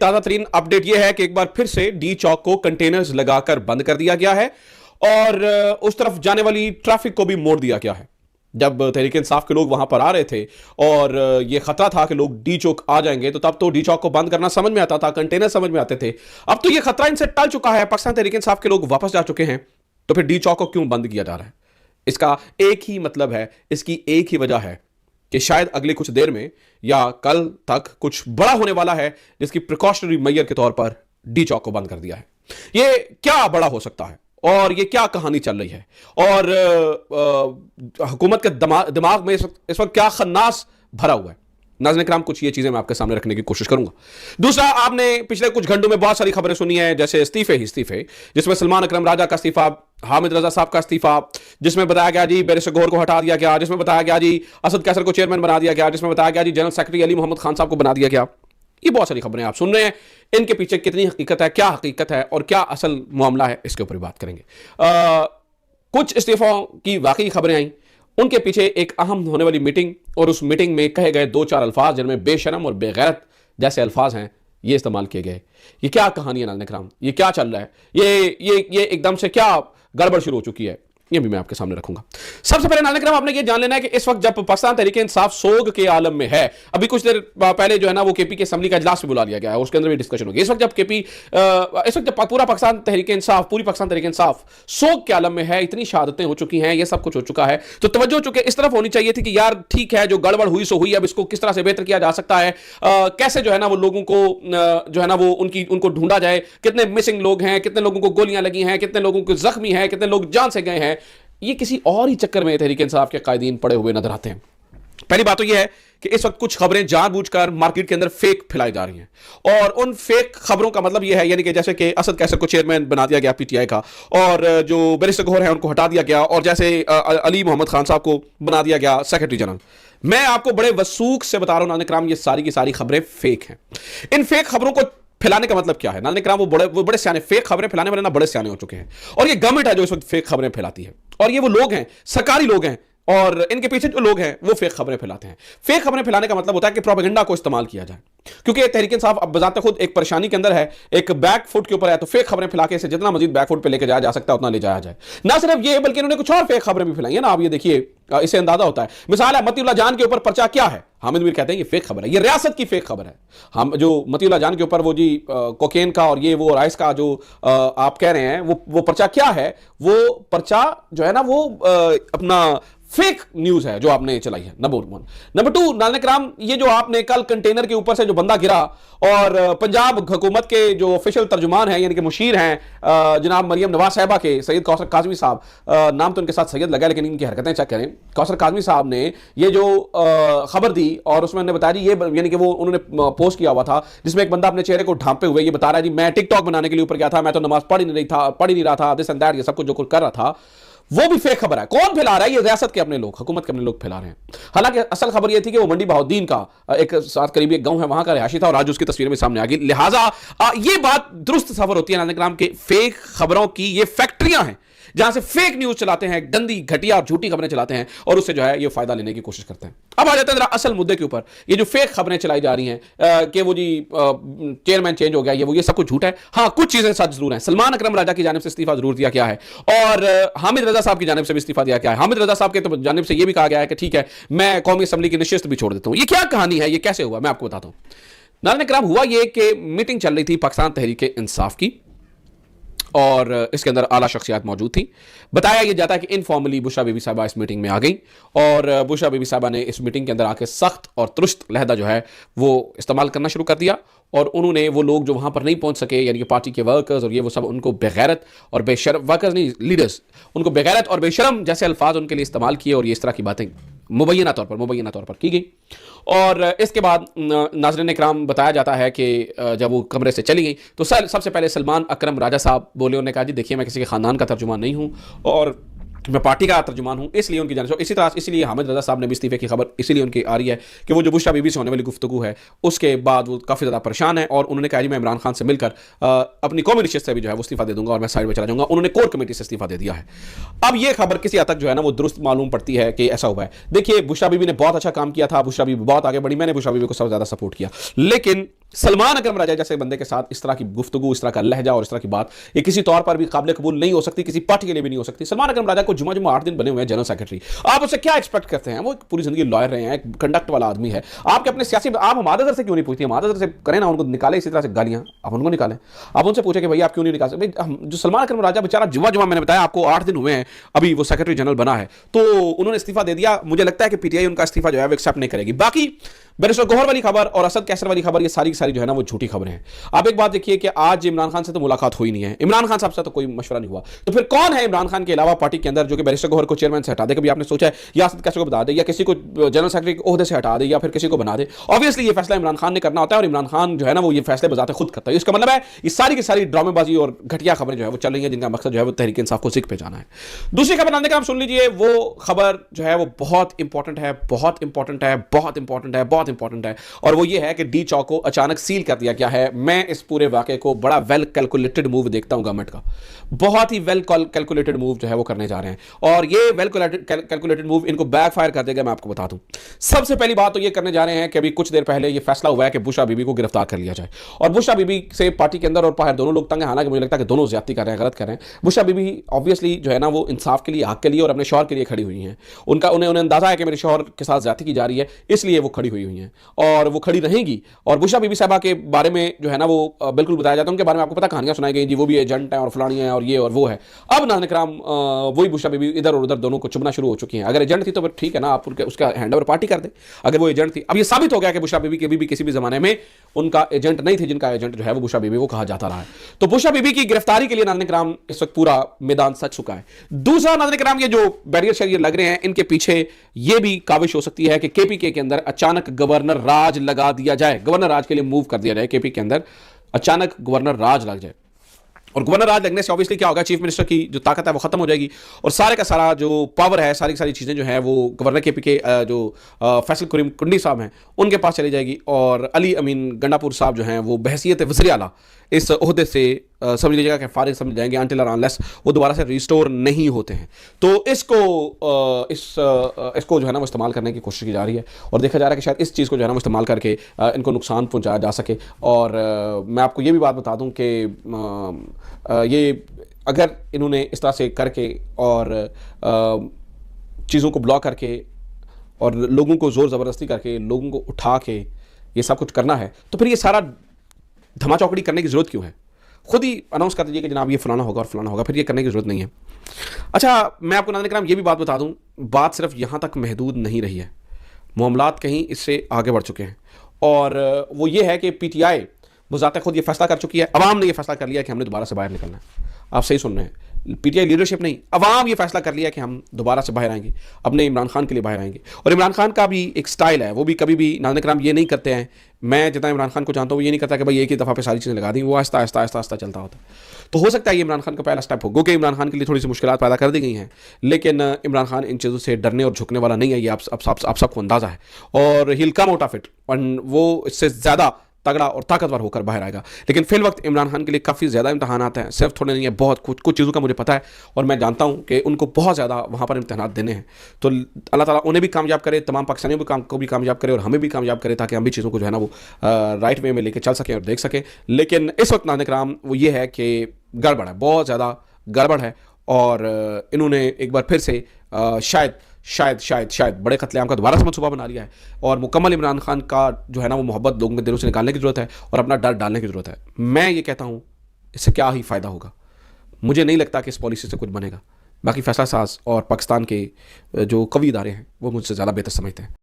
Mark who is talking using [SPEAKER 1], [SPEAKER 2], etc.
[SPEAKER 1] ताजा तरीन अपडेट यह है कि एक बार फिर से डी चौक को कंटेनर्स लगाकर बंद कर दिया गया है और उस तरफ जाने वाली ट्रैफिक को भी मोड़ दिया गया है। जब तहरीक इंसाफ के लोग वहां पर आ रहे थे और यह खतरा था कि लोग डी चौक आ जाएंगे, तो तब तो डी चौक को बंद करना समझ में आता था, कंटेनर समझ में आते थे। अब तो यह खतरा इनसे टल चुका है, पाकिस्तान तहरीक इंसाफ के लोग वापस जा चुके हैं, तो फिर डी चौक को क्यों बंद किया जा रहा है? इसका एक ही मतलब है, इसकी एक ही वजह है कि शायद अगले कुछ देर में या कल तक कुछ बड़ा होने वाला है, जिसकी प्रिकॉशनरी मेजर के तौर पर डी चौक को बंद कर दिया है। यह क्या बड़ा हो सकता है और ये क्या कहानी चल रही है और हुकूमत के दिमाग में इस वक्त क्या खन्नास भरा हुआ है? नाज़रीन किराम, कुछ ये चीजें मैं आपके सामने रखने की कोशिश करूंगा। दूसरा, आपने पिछले कुछ घंटों में बहुत सारी खबरें सुनी है, जैसे इस्तीफे ही इस्तीफे, जिसमें सलमान अकरम राजा का इस्तीफा, हामिद रजा साहब का इस्तीफा, जिसमें बताया गया जी बैरिस्टर गौहर को हटा दिया गया, जिसमें बताया गया जी असद कैसर को चेयरमैन बना दिया गया, जिसमें बताया गया जी जनरल सेक्रेटरी अली मोहम्मद खान साहब को बना दिया गया। ये बहुत सारी खबरें आप सुन रहे हैं, इनके पीछे कितनी हकीकत है, क्या हकीकत है और क्या असल मामला है, इसके ऊपर बात करेंगे। कुछ इस्तीफों की वाकई खबरें आई, उनके पीछे एक अहम होने वाली मीटिंग और उस मीटिंग में कहे गए दो चार अल्फाज जिनमें बेशरम और बेगैरत जैसे अल्फाज हैं, ये इस्तेमाल किए गए। ये क्या कहानी है नाज़रीन किराम? ये क्या चल रहा है? ये एकदम से क्या गड़बड़ शुरू हो चुकी है, ये भी मैं आपके सामने रखूंगा। सबसे पहले नाज़रीन किराम, आपने ये जान लेना है कि इस वक्त जब पाकिस्तान तहरीक इंसाफ सोग के आलम में है, अभी कुछ देर पहले जो है ना वो केपी के असेंबली का इजलास भी बुला लिया गया है और उसके अंदर भी डिस्कशन होगी। इस वक्त जब पूरा पाकिस्तान तहरीक इंसाफ, पूरी पाकिस्तान तहरीक इंसाफ सोग के आलम में है, इतनी शहादतें हो चुकी हैं, ये सब कुछ हो चुका है, तो तवज्जो चुके इस तरफ होनी चाहिए थी कि यार ठीक है, जो गड़बड़ हुई सो हुई, अब इसको किस तरह से बेहतर किया जा सकता है, कैसे जो है ना वो लोगों को जो है ना वो उनको ढूंढा जाए, कितने मिसिंग लोग हैं, कितने लोगों को गोलियां लगी हैं, कितने लोगों को जख्मी हैं, कितने लोग जान से गए हैं। ये किसी और ही चक्कर में तहरीक इंसाफ के कायदीन पड़े हुए नजर आते हैं। पहली बात तो यह है कि इस वक्त कुछ खबरें जानबूझकर मार्केट के अंदर फेक फैलाई जा रही हैं और उन फेक खबरों का मतलब यह है, यानी कि जैसे कि असद कैसर को चेयरमैन बना दिया गया पीटीआई का और जो बैरिस्टर गौहर है उनको हटा दिया गया और जैसे अली मोहम्मद खान साहब को बना दिया गया सेक्रेटरी जनरल। मैं आपको बड़े वसूख से बता रहा हूं नाज़रीन किराम, ये सारी की सारी खबरें फेक हैं। इन फेक खबरों को फैलाने का मतलब क्या है नाज़रीन किराम? वो बड़े सियाने, फेक खबरें फैलाने वाले ना बड़े सियाने हो चुके हैं और ये गवर्नमेंट है जो इस वक्त फेक खबरें फैलाती है और ये वो लोग हैं, सरकारी लोग हैं और इनके पीछे जो लोग हैं वो फेक खबरें फैलाते हैं। फेक खबरें फैलाने का मतलब होता है कि प्रोपेगेंडा को इस्तेमाल किया जाए, क्योंकि तहरीक इंसाफ अब बजाते खुद एक परेशानी के अंदर है, एक बैक फुट के ऊपर है, तो फेक खबरें फैला के इसे जितना मजीद बैक फुट पे लेके जाया जा सकता है उतना ले जाया जाए। ना सिर्फ ये बल्कि इन्होंने कुछ और फेक खबरें भी फैलाई है ना, आप ये देखिए, इसे अंदाजा होता है। मिसाल है मतीउल्लाह जान के ऊपर पर्चा क्या है, हामिद मीर कहते हैं ये फेक खबर है, ये रियासत की फेक खबर है। हम जो मतीउल्लाह जान के ऊपर वो जी कोकेन का और ये वो राइस का जो आप कह रहे हैं वो पर्चा क्या है, वो पर्चा जो है ना वो अपना फेक न्यूज है जो आपने चलाई है, नंबर 1। नंबर 2 नाज़रीन किराम, ये जो आपने कल कंटेनर के ऊपर से जो बंदा गिरा और पंजाब हुकूमत के जो ऑफिशियल तर्जुमान हैं यानी कि मुशीर हैं जनाब मरियम नवाज साहिबा के, सैयद कौसर काजमी साहब, नाम तो उनके साथ सैयद लगा लेकिन इनकी हरकतें चेक करें। कौसर काजमी साहब ने ये जो खबर दी और उसमें उन्होंने बताया जी ये यानी कि वो उन्होंने पोस्ट किया हुआ था जिसमें एक बंदा अपने चेहरे को ढांपे हुए ये बता रहा है जी मैं टिकटॉक बनाने के लिए ऊपर गया था, मैं तो नमाज पढ़ ही नहीं रहा था, दिस एंड दैट, ये सब कुछ जो कुछ कर रहा था वो भी फेक खबर है। कौन फैला रहा है? ये रियासत के अपने लोग, हुकूमत के अपने लोग फैला रहे हैं। हालांकि असल खबर ये थी कि वो मंडी बहाउद्दीन का एक साथ करीबी एक गांव है वहां का रिहायशी था और आज उसकी तस्वीर में सामने आ गई। लिहाजा ये बात दुरुस्त सफर होती है नाज़रीन किराम के फेक खबरों की, ये फैक्ट्रियां हैं जहां से फेक न्यूज चलाते हैं, गंदी घटिया और झूठी खबरें चलाते हैं और उससे जो है ये फायदा लेने की कोशिश करते हैं। अब आ जाते हैं असल मुद्दे के ऊपर। ये जो फेक खबरें चलाई जा रही हैं कि वो जी चेयरमैन चेंज हो गया, ये सब कुछ झूठ है। हाँ, कुछ चीजें सच जरूर हैं। सलमान अकरम राजा की जानिब से इस्तीफा जरूर दिया गया है और हामिद रजा साहब की जानिब से भी इस्तीफा दिया गया है। हामिद रजा साहब के तो जानिब से ये भी कहा गया है कि ठीक है मैं कौमी असेंबली की नशिस्त भी छोड़ देता हूं। ये क्या कहानी है, ये कैसे हुआ, मैं आपको बताता हूं। नाज़रीन किराम, हुआ ये कि मीटिंग चल रही थी पाकिस्तान तहरीक इंसाफ की और इसके अंदर आला शख्सियात मौजूद थी। बताया यह जाता है कि इनफॉर्मली बुशरा बीबी साहबा इस मीटिंग में आ गई और बुशरा बीबी साहबा ने इस मीटिंग के अंदर आके सख्त और तुरुस्त लहदा जो है वो इस्तेमाल करना शुरू कर दिया और उन्होंने वो लोग जो वहाँ पर नहीं पहुँच सके यानी कि पार्टी के वर्कर्स और ये वो सब, उनको बेगैरत और बेशरम, वर्कर्स नहीं लीडर्स, उनको बेगैरत और बेशरम जैसे अल्फाज उनके लिए इस्तेमाल किए और ये इस तरह की बातें मुबैना तौर पर की गई। और इसके बाद नाज़रीन इकराम बताया जाता है कि जब वो कमरे से चली गई तो सबसे पहले सलमान अकरम राजा साहब बोले, उन्होंने कहा जी देखिए मैं किसी के ख़ानदान का तर्जुमान नहीं हूँ और मैं पार्टी का तर्जुमान हूँ, इसलिए उनकी जानिब से इसी तरह इसलिए हामिद रजा साहब ने भी इस्तीफे की खबर इसीलिए उनकी आ रही है कि वो जो बुशरा बीबी से होने वाली गुफ्तगू है उसके बाद वो काफ़ी ज़्यादा परेशान है और उन्होंने कहा जी मैं इमरान खान से मिलकर अपनी कौमी नशिस्त से भी जो है वो इस्तीफा दे दूंगा और मैं साइड में चला जाऊँगा। उन्होंने कोर कमेटी से इस्तीफा दे दिया है। अब ये खबर किसी हद तक जो है ना वो दुरुस्त मालूम पड़ती है कि ऐसा हुआ है। देखिए बुशरा बीबी ने बहुत अच्छा काम किया था, बुशरा बीबी बहुत आगे बढ़ी, मैंने बुशरा बीबी को सबसे ज़्यादा सपोर्ट किया, लेकिन सलमान अकरम राजा जैसे बंदे के साथ इस तरह की गुफ्तगू, इस तरह का लहजा और इस तरह की बात ये किसी तौर पर भी काबिल कबूल नहीं हो सकती, किसी पार्टी के लिए भी नहीं हो सकती। सलमान अकरम राजा को जुमा जुमा 8 दिन बने हुए हैं जनरल सेक्रेटरी। आप उससे क्या एक्सपेक्ट करते हैं? वो पूरी जिंदगी लॉयर रहे हैं, एक कंडक्ट वाला आदमी है। आपके अपने सियासी आप हमारे दर से क्यों नहीं पूछती? हमारे दर से करें ना, उनको निकाले इसी तरह से गालियां, आप उनको निकालें। आप उनसे पूछे कि भाई आप क्यों नहीं निकाल सकते? जो सलमान अकरम राजा बेचारा जुमा जुमा, मैंने बताया आपको 8 दिन हुए हैं अभी वो सेक्रेटरी जनरल बना है, तो उन्होंने इस्तीफा दे दिया। मुझे लगता है कि पीटीआई उनका इस्तीफा जो है वो एक्सेप्ट नहीं करेगी। बाकी बैरिस्टर गौहर वाली खबर और असद कैसर वाली खबर, ये सारी की सारी जो है ना वो झूठी खबरें हैं। आप एक बात देखिए कि आज इमरान खान से तो मुलाकात हुई नहीं है, इमरान खान साहब से तो कोई मशवरा नहीं हुआ, तो फिर कौन है इमरान खान के अलावा पार्टी के अंदर जो कि बैरिस्टर गौहर को चेयरमैन से हटा दे? कभी आपने सोचा है या असद कैसर को बता दे या किसी को जनरल सेक्रेटरी के ओहदे से हटा दे या फिर किसी को बना दे? ऑब्वियसली ये फैसला इमरान खान ने करना होता है और इमरान खान जो है ना वो ये फैसले बजाते खुद करता है। इसका मतलब है ये सारी की सारी ड्रामेबाजी और घटिया खबरें जो है वो चल रही है, जिनका मकसद जो है वो तहरीक इंसाफ को सिख पे जाना है। दूसरी खबर आने का आप सुन लीजिए, वो खबर जो है वो बहुत इंपॉर्टेंट है, बहुत इंपॉर्टेंट है, बहुत इंपॉर्टेंट है, बहुत इंपॉर्टेंट है, और वो ये है कि डी चौक को अचानक सील कर दिया गया है। मैं इस पूरे वाकये को बड़ा वेल कैलकुलेटेड मूव देखता हूं गवर्नमेंट का, बहुत ही वेल कैलकुलेटेड मूव जो है वो करने जा रहे हैं और ये वेल कैलकुलेटेड मूव इनको बैकफायर कर देगा। मैं आपको बता दूं, सबसे पहली बात तो ये करने जा रहे हैं कि अभी कुछ देर पहले ये फैसला हुआ है कि बुशरा बीबी को गिरफ्तार कर लिया जाए, और बुशरा बीबी से पार्टी के अंदर और बाहर दोनों लोग तंग हैं। हालांकि मुझे लगता है कि दोनों ज्यादती कर रहे हैं, गलत कर रहे हैं। बुशरा बीबी ऑब्वियसली जो है ना वो इंसाफ के लिए, हक के लिए और अपने शौहर के लिए खड़ी हुई हैं। उन्हें अंदाजा है कि मेरे शौहर के साथ ज्यादती की जा रही है, इसलिए वो खड़ी हुई हैं और वो खड़ी रहेंगी। और बुशरा बीबी साहबा के बारे में जो है ना वो बिल्कुल बताया जाता है, उनके बारे में आपको पता कहानियां सुनाई गई जी, वो भी एजेंट है और फलानी है और ये और वो है। अब नाज़रीन किराम वही बुशरा बीबी इधर और उधर दोनों को चुभना शुरू हो चुकी हैं। अगर एजेंट थी तो फिर ठीक है ना, आप उसका हैंडओवर पार्टी कर दें। अगर वो एजेंट थी, अब ये साबित हो गया कि बुशरा बीबी के भी किसी भी जमाने में उनका एजेंट नहीं थे, जिनका एजेंट जो है वो बुशरा बीबी को कहा जाता रहा है। तो बुशरा बीबी की गिरफ्तारी के लिए नाज़रीन किराम इस वक्त पूरा मैदान सज चुका है। दूसरा नाज़रीन किराम, ये जो बैरियर शैरियर लग रहे हैं, इनके पीछे ये भी काविश हो सकती है कि केपीके के अंदर अचानक गवर्नर राज लगा दिया जाए, गवर्नर राज के लिए मूव कर दिया जाए। केपी के अंदर अचानक गवर्नर राज लग जाए, और गवर्नर राज लगने से ऑब्वियसली क्या होगा, चीफ मिनिस्टर की जो ताकत है वो खत्म हो जाएगी और सारे का सारा जो पावर है, सारी की सारी चीज़ें जो है वो गवर्नर केपी के जो फैसल करीम कुंडी साहब हैं उनके पास चली जाएगी, और अली अमीन गंडापुर साहब जो हैं वो बहसियत वज़ीर आला इस ओहदे से समझ लीजिएगा कि फारिग समझ जाएंगे अनटिल और अनलेस वो दोबारा से रिस्टोर नहीं होते हैं। तो इसको जो है ना वो इस्तेमाल करने की कोशिश की जा रही है और देखा जा रहा है कि शायद इस चीज़ को जो है ना वो इस्तेमाल करके इनको नुकसान पहुंचाया जा सके। और मैं आपको ये भी बात बता दूं कि ये अगर इन्होंने इस तरह से करके और चीज़ों को ब्लॉक करके और लोगों को ज़ोर ज़बरदस्ती करके लोगों को उठा के ये सब कुछ करना है, तो फिर ये सारा धमाचौकड़ी करने की ज़रूरत क्यों है? खुद ही अनाउंस कर दीजिए कि जनाब ये फलाना होगा और फलाना होगा, फिर ये करने की ज़रूरत नहीं है। अच्छा, मैं आपको नाज़रीन किराम ये भी बात बता दूं, बात सिर्फ यहाँ तक महदूद नहीं रही है, मामलात कहीं इससे आगे बढ़ चुके हैं, और वो ये है कि पीटीआई बज़ाते खुद ये फैसला कर चुकी है, अवाम ने ये फैसला कर लिया कि हमने दोबारा से बाहर निकलना है। आप सही सुन रहे हैं, पीटीआई लीडरशिप नहीं, अवाम ये फैसला कर लिया कि हम दोबारा से बाहर आएंगे, अपने इमरान खान के लिए बाहर आएंगे। और इमरान खान का भी एक स्टाइल है, वो भी कभी भी नाज़रीन किराम ये नहीं करते हैं, मैं जितना इमरान खान को जानता हूँ वो ये नहीं करता कि भाई एक ही दफ़ा पे सारी चीज़ें लगा दी, वो आहिस्ता आहिस्ता आहिस्ता आहिस्ता चलता होता है। तो हो सकता है ये इमरान खान का पहला स्टेप हो, क्योंकि इमरान खान के लिए थोड़ी सी मुश्किलात पैदा कर दी गई हैं, लेकिन इमरान खान इन चीज़ों से डरने और झुकने वाला नहीं है, ये आप सबको अंदाज़ा है, और he will come out of it, और वो इससे ज़्यादा तगड़ा और ताकतवर होकर बाहर आएगा। लेकिन फिल वक्त इमरान खान के लिए काफ़ी ज़्यादा इम्तहान आते हैं, सिर्फ थोड़े नहीं है, बहुत कुछ चीज़ों का मुझे पता है और मैं जानता हूँ कि उनको बहुत ज़्यादा वहाँ पर इम्तहान देने हैं। तो अल्लाह ताला उन्हें भी कामयाब करे, तमाम पाकिस्तानियों को भी कामयाब करे और हमें भी कामयाब करे, ताकि हम भी चीज़ों को जो है ना वो राइट वे में लेकर चल सकें और देख सकें। लेकिन इस वक्त नाज़रीन किराम वो ये है कि गड़बड़ है, बहुत ज़्यादा गड़बड़ है, और इन्होंने एक बार फिर से शायद बड़े कत्लेआम का दोबारा से मनसूबा बना लिया है, और मुकम्मल इमरान खान का जो है ना वो मोहब्बत लोगों के दिलों से निकालने की ज़रूरत है और अपना डर डालने की ज़रूरत है। मैं ये कहता हूँ इससे क्या ही फ़ायदा होगा, मुझे नहीं लगता कि इस पॉलिसी से कुछ बनेगा। बाकी फैसला साज और पाकिस्तान के जो कवी इदारे हैं वो मुझसे ज़्यादा बेहतर समझते हैं।